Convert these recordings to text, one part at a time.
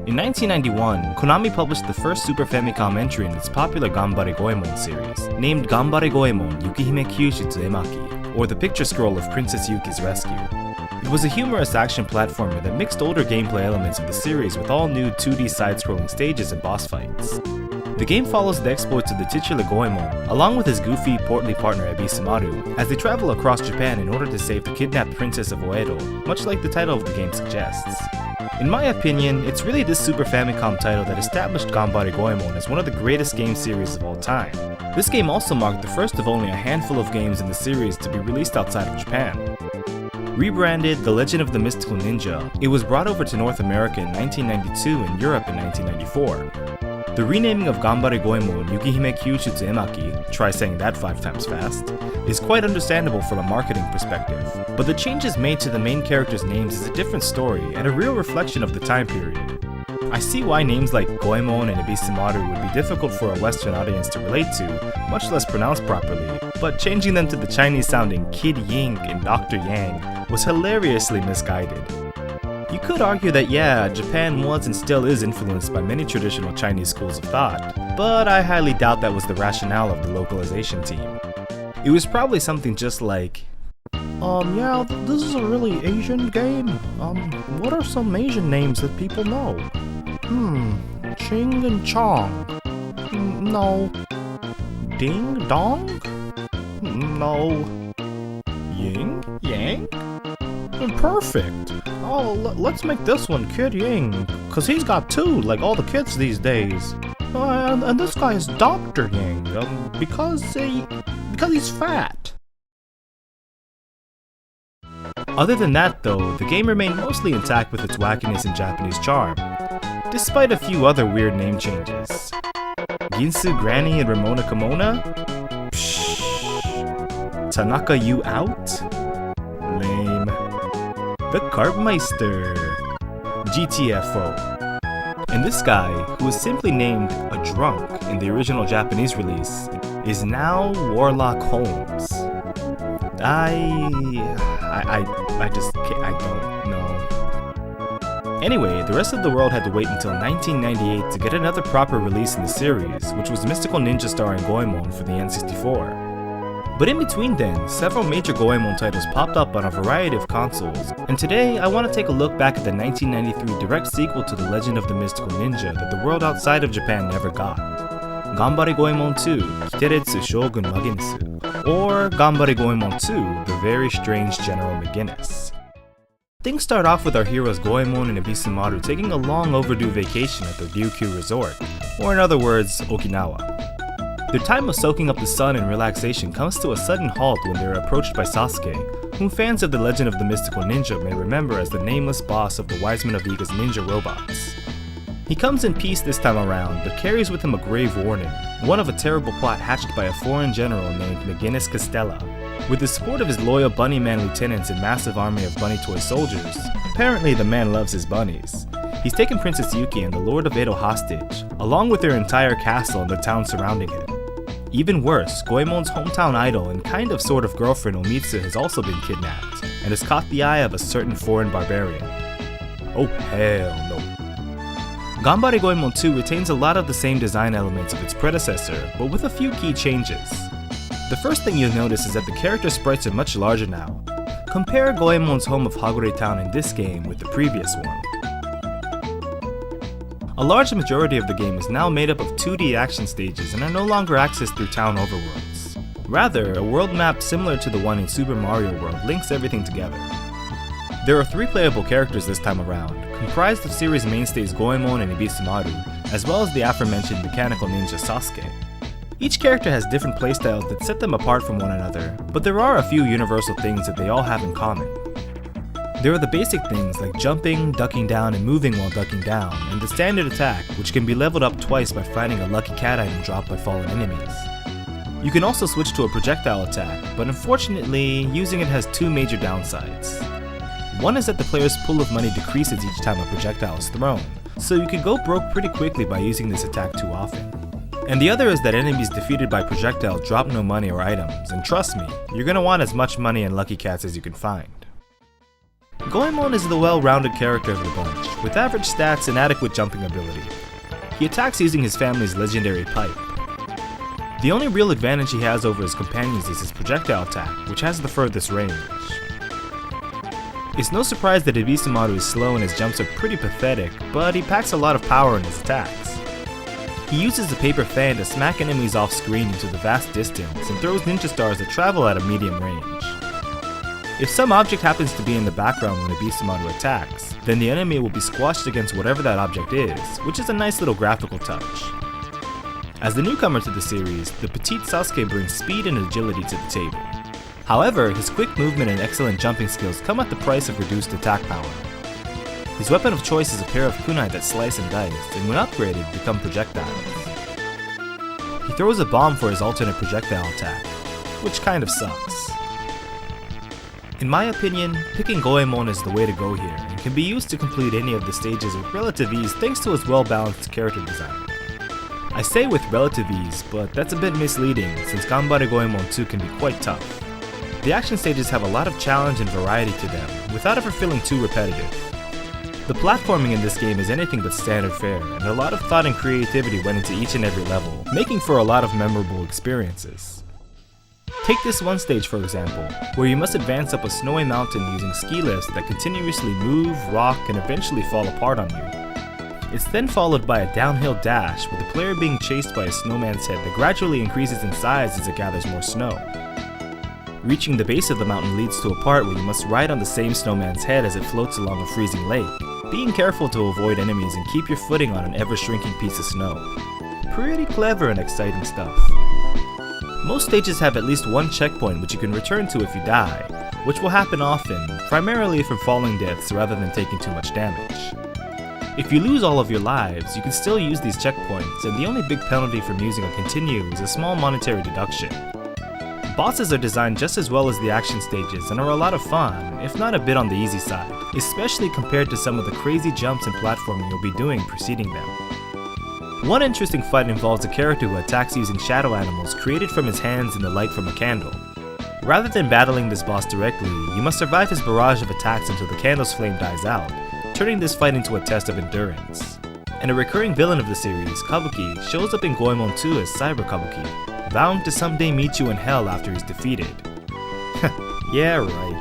In 1991, Konami published the first Super Famicom entry in its popular Ganbare Goemon series, named Ganbare Goemon Yukihime Kyushitsu Emaki, or the picture scroll of Princess Yuki's rescue. It was a humorous action platformer that mixed older gameplay elements of the series with all new 2D side-scrolling stages and boss fights. The game follows the exploits of the titular Goemon, along with his goofy, portly partner Ebisumaru, as they travel across Japan in order to save the kidnapped princess of Oedo, much like the title of the game suggests. In my opinion, it's really this Super Famicom title that established Ganbare Goemon as one of the greatest game series of all time. This game also marked the first of only a handful of games in the series to be released outside of Japan. Rebranded The Legend of the Mystical Ninja, it was brought over to North America in 1992 and Europe in 1994. The renaming of Ganbare Goemon Yukihime Kyushitsu Emaki, try saying that 5 times fast, is quite understandable from a marketing perspective, but the changes made to the main characters' names is a different story and a real reflection of the time period. I see why names like Goemon and Ebisumaru would be difficult for a Western audience to relate to, much less pronounce properly, but changing them to the Chinese-sounding Kid Ying and Dr. Yang was hilariously misguided. You could argue that yeah, Japan was and still is influenced by many traditional Chinese schools of thought, but I highly doubt that was the rationale of the localization team. It was probably something just like, yeah, this is a really Asian game. What are some Asian names that people know? Ching and Chong. No. Ding Dong? No. Ying? Yang? Perfect. Oh, let's make this one Kid Ying, cause he's got 2, like all the kids these days. And this guy is Dr. Ying, because he's fat. Other than that though, the game remained mostly intact with its wackiness and Japanese charm, despite a few other weird name changes. Ginsu Granny and Ramona Kimona? Psh. Tanaka you out? Lame. The Carpmeister, GTFO. And this guy, who was simply named a drunk in the original Japanese release, is now Warlock Holmes. I don't know. Anyway, the rest of the world had to wait until 1998 to get another proper release in the series, which was Mystical Ninja starring Goemon for the N64. But in between then, several major Goemon titles popped up on a variety of consoles, and today I want to take a look back at the 1993 direct sequel to The Legend of the Mystical Ninja that the world outside of Japan never got. Ganbare Goemon 2, Kiteretsu Shougun Magginesu, or Ganbare Goemon 2, The Very Strange General McGuinness. Things start off with our heroes Goemon and Ebisumaru taking a long overdue vacation at their Ryukyu resort, or in other words, Okinawa. Their time of soaking up the sun and relaxation comes to a sudden halt when they are approached by Sasuke, whom fans of The Legend of the Mystical Ninja may remember as the nameless boss of the Wiseman of Iga's ninja robots. He comes in peace this time around, but carries with him a grave warning, one of a terrible plot hatched by a foreign general named McGuinness Castella. With the support of his loyal bunny man lieutenants and massive army of bunny toy soldiers, apparently the man loves his bunnies, he's taken Princess Yuki and the Lord of Edo hostage, along with their entire castle and the town surrounding it. Even worse, Goemon's hometown idol and kind of sort of girlfriend Omitsu has also been kidnapped, and has caught the eye of a certain foreign barbarian. Oh hell no. Ganbare Goemon 2 retains a lot of the same design elements of its predecessor, but with a few key changes. The first thing you'll notice is that the character sprites are much larger now. Compare Goemon's home of Hagure Town in this game with the previous one. A large majority of the game is now made up of 2D action stages and are no longer accessed through town overworlds. Rather, a world map similar to the one in Super Mario World links everything together. There are 3 playable characters this time around, comprised of series mainstays Goemon and Ebisumaru, as well as the aforementioned mechanical ninja Sasuke. Each character has different playstyles that set them apart from one another, but there are a few universal things that they all have in common. There are the basic things like jumping, ducking down, and moving while ducking down, and the standard attack, which can be leveled up twice by finding a lucky cat item dropped by fallen enemies. You can also switch to a projectile attack, but unfortunately, using it has 2 major downsides. One is that the player's pool of money decreases each time a projectile is thrown, so you can go broke pretty quickly by using this attack too often. And the other is that enemies defeated by projectiles drop no money or items, and trust me, you're gonna want as much money and lucky cats as you can find. Goemon is the well-rounded character of the bunch, with average stats and adequate jumping ability. He attacks using his family's legendary pipe. The only real advantage he has over his companions is his projectile attack, which has the furthest range. It's no surprise that Ibisumaru is slow and his jumps are pretty pathetic, but he packs a lot of power in his attacks. He uses the paper fan to smack enemies off screen into the vast distance and throws ninja stars that travel at a medium range. If some object happens to be in the background when Ibisumaru attacks, then the enemy will be squashed against whatever that object is, which is a nice little graphical touch. As the newcomer to the series, the petite Sasuke brings speed and agility to the table. However, his quick movement and excellent jumping skills come at the price of reduced attack power. His weapon of choice is a pair of kunai that slice and dice, and when upgraded, become projectiles. He throws a bomb for his alternate projectile attack, which kind of sucks. In my opinion, picking Goemon is the way to go here, and can be used to complete any of the stages with relative ease thanks to his well-balanced character design. I say with relative ease, but that's a bit misleading since Ganbare Goemon 2 can be quite tough. The action stages have a lot of challenge and variety to them, without ever feeling too repetitive. The platforming in this game is anything but standard fare, and a lot of thought and creativity went into each and every level, making for a lot of memorable experiences. Take this one stage for example, where you must advance up a snowy mountain using ski lifts that continuously move, rock, and eventually fall apart on you. It's then followed by a downhill dash with the player being chased by a snowman's head that gradually increases in size as it gathers more snow. Reaching the base of the mountain leads to a part where you must ride on the same snowman's head as it floats along a freezing lake, being careful to avoid enemies and keep your footing on an ever-shrinking piece of snow. Pretty clever and exciting stuff. Most stages have at least one checkpoint which you can return to if you die, which will happen often, primarily from falling deaths rather than taking too much damage. If you lose all of your lives, you can still use these checkpoints, and the only big penalty from using a continue is a small monetary deduction. Bosses are designed just as well as the action stages and are a lot of fun, if not a bit on the easy side, especially compared to some of the crazy jumps and platforming you'll be doing preceding them. One interesting fight involves a character who attacks using shadow animals created from his hands in the light from a candle. Rather than battling this boss directly, you must survive his barrage of attacks until the candle's flame dies out, turning this fight into a test of endurance. And a recurring villain of the series, Kabuki, shows up in Goemon 2 as Cyber Kabuki, vowing to someday meet you in hell after he's defeated. Yeah, right.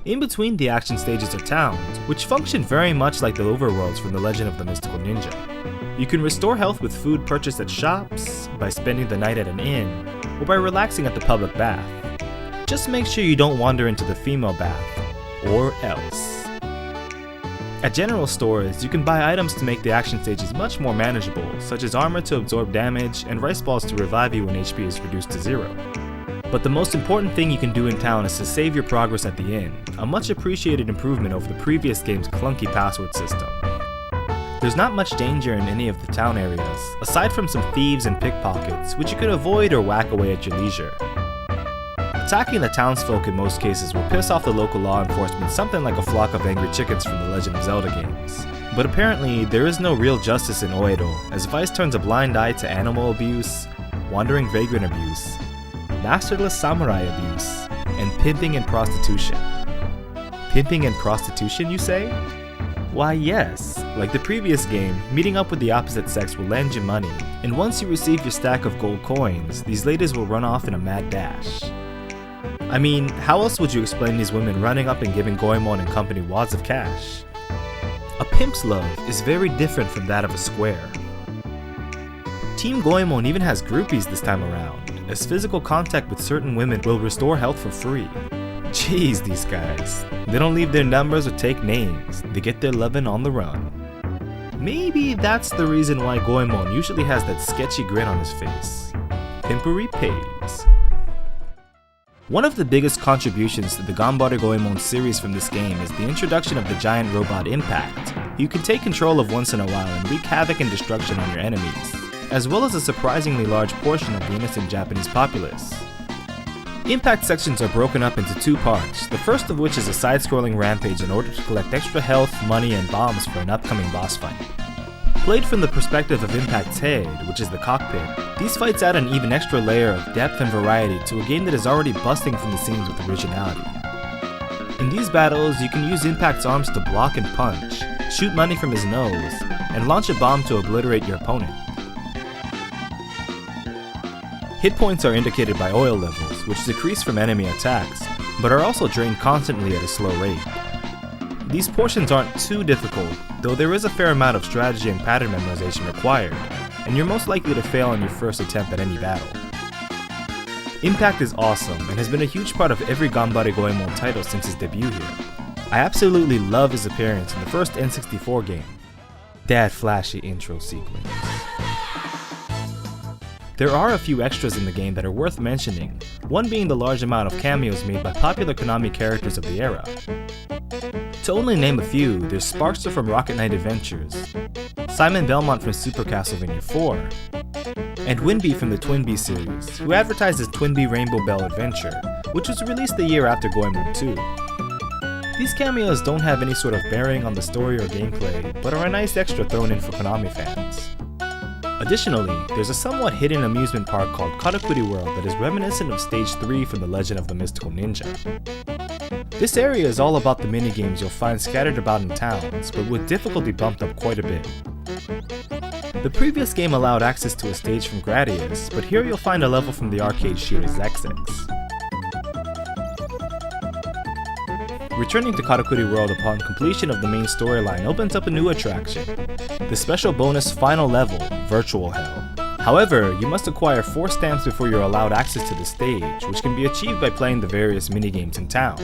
In between the action stages are towns, which function very much like the overworlds from the Legend of the Mystical Ninja. You can restore health with food purchased at shops, by spending the night at an inn, or by relaxing at the public bath. Just make sure you don't wander into the female bath, or else. At general stores, you can buy items to make the action stages much more manageable, such as armor to absorb damage and rice balls to revive you when HP is reduced to 0. But the most important thing you can do in town is to save your progress at the inn, a much appreciated improvement over the previous game's clunky password system. There's not much danger in any of the town areas, aside from some thieves and pickpockets, which you can avoid or whack away at your leisure. Attacking the townsfolk in most cases will piss off the local law enforcement something like a flock of angry chickens from the Legend of Zelda games. But apparently, there is no real justice in Oedo, as Vice turns a blind eye to animal abuse, wandering vagrant abuse, masterless samurai abuse, and pimping and prostitution. Pimping and prostitution, you say? Why yes, like the previous game, meeting up with the opposite sex will lend you money, and once you receive your stack of gold coins, these ladies will run off in a mad dash. I mean, how else would you explain these women running up and giving Goemon and company wads of cash? A pimp's love is very different from that of a square. Team Goemon even has groupies this time around, as physical contact with certain women will restore health for free. Jeez, these guys. They don't leave their numbers or take names, they get their lovin' on the run. Maybe that's the reason why Goemon usually has that sketchy grin on his face. Pimpery pays. One of the biggest contributions to the Ganbare Goemon series from this game is the introduction of the giant robot Impact. You can take control of once in a while and wreak havoc and destruction on your enemies, as well as a surprisingly large portion of the innocent Japanese populace. Impact sections are broken up into two parts, the first of which is a side-scrolling rampage in order to collect extra health, money, and bombs for an upcoming boss fight. Played from the perspective of Impact's head, which is the cockpit, these fights add an even extra layer of depth and variety to a game that is already busting from the seams with originality. In these battles, you can use Impact's arms to block and punch, shoot money from his nose, and launch a bomb to obliterate your opponent. Hit points are indicated by oil levels, which decrease from enemy attacks, but are also drained constantly at a slow rate. These portions aren't too difficult, though there is a fair amount of strategy and pattern memorization required, and you're most likely to fail on your first attempt at any battle. Impact is awesome and has been a huge part of every Ganbare Goemon title since his debut here. I absolutely love his appearance in the first N64 game. That flashy intro sequence. There are a few extras in the game that are worth mentioning, one being the large amount of cameos made by popular Konami characters of the era. To only name a few, there's Sparkster from Rocket Knight Adventures, Simon Belmont from Super Castlevania 4, and Winby from the Twinbee series, who advertised as Twinbee Rainbow Bell Adventure, which was released the year after Goemon 2. These cameos don't have any sort of bearing on the story or gameplay, but are a nice extra thrown in for Konami fans. Additionally, there's a somewhat hidden amusement park called Karakuri World that is reminiscent of Stage 3 from The Legend of the Mystical Ninja. This area is all about the minigames you'll find scattered about in towns, but with difficulty bumped up quite a bit. The previous game allowed access to a stage from Gradius, but here you'll find a level from the arcade shooter XX. Returning to Karakuri World upon completion of the main storyline opens up a new attraction, the special bonus final level, Virtual Hell. However, you must acquire 4 stamps before you're allowed access to the stage, which can be achieved by playing the various minigames in town.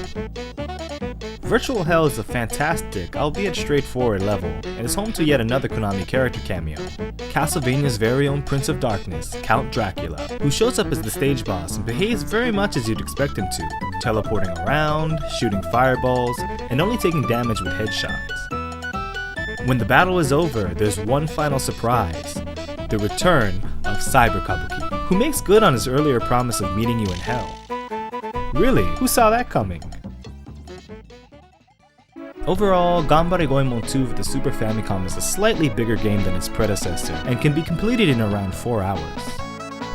Virtual Hell is a fantastic, albeit straightforward level, and is home to yet another Konami character cameo, Castlevania's very own Prince of Darkness, Count Dracula, who shows up as the stage boss and behaves very much as you'd expect him to, teleporting around, shooting fireballs, and only taking damage with headshots. When the battle is over, there's one final surprise, the return of Cyber Kabuki, who makes good on his earlier promise of meeting you in hell. Really, who saw that coming? Overall, Ganbare Goemon 2 for the Super Famicom is a slightly bigger game than its predecessor, and can be completed in around 4 hours.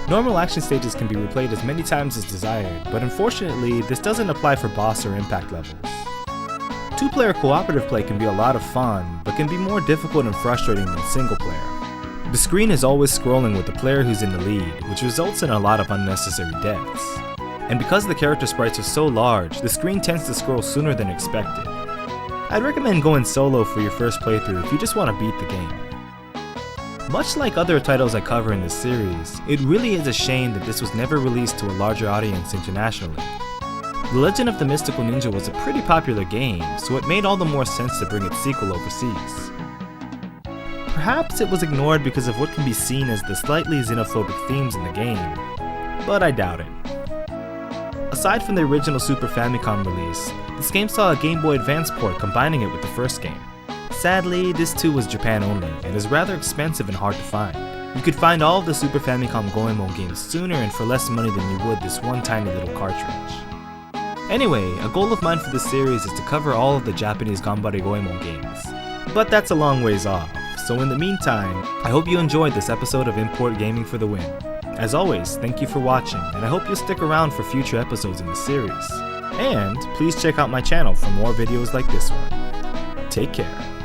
Normal action stages can be replayed as many times as desired, but unfortunately, this doesn't apply for boss or impact levels. 2-player cooperative play can be a lot of fun, but can be more difficult and frustrating than single player. The screen is always scrolling with the player who's in the lead, which results in a lot of unnecessary deaths. And because the character sprites are so large, the screen tends to scroll sooner than expected. I'd recommend going solo for your first playthrough if you just want to beat the game. Much like other titles I cover in this series, it really is a shame that this was never released to a larger audience internationally. The Legend of the Mystical Ninja was a pretty popular game, so it made all the more sense to bring its sequel overseas. Perhaps it was ignored because of what can be seen as the slightly xenophobic themes in the game, but I doubt it. Aside from the original Super Famicom release, this game saw a Game Boy Advance port combining it with the first game. Sadly, this too was Japan only, and is rather expensive and hard to find. You could find all of the Super Famicom Goemon games sooner and for less money than you would this one tiny little cartridge. Anyway, a goal of mine for this series is to cover all of the Japanese Ganbare Goemon games. But that's a long ways off, so in the meantime, I hope you enjoyed this episode of Import Gaming for the win. As always, thank you for watching, and I hope you'll stick around for future episodes in the series. And please check out my channel for more videos like this one. Take care.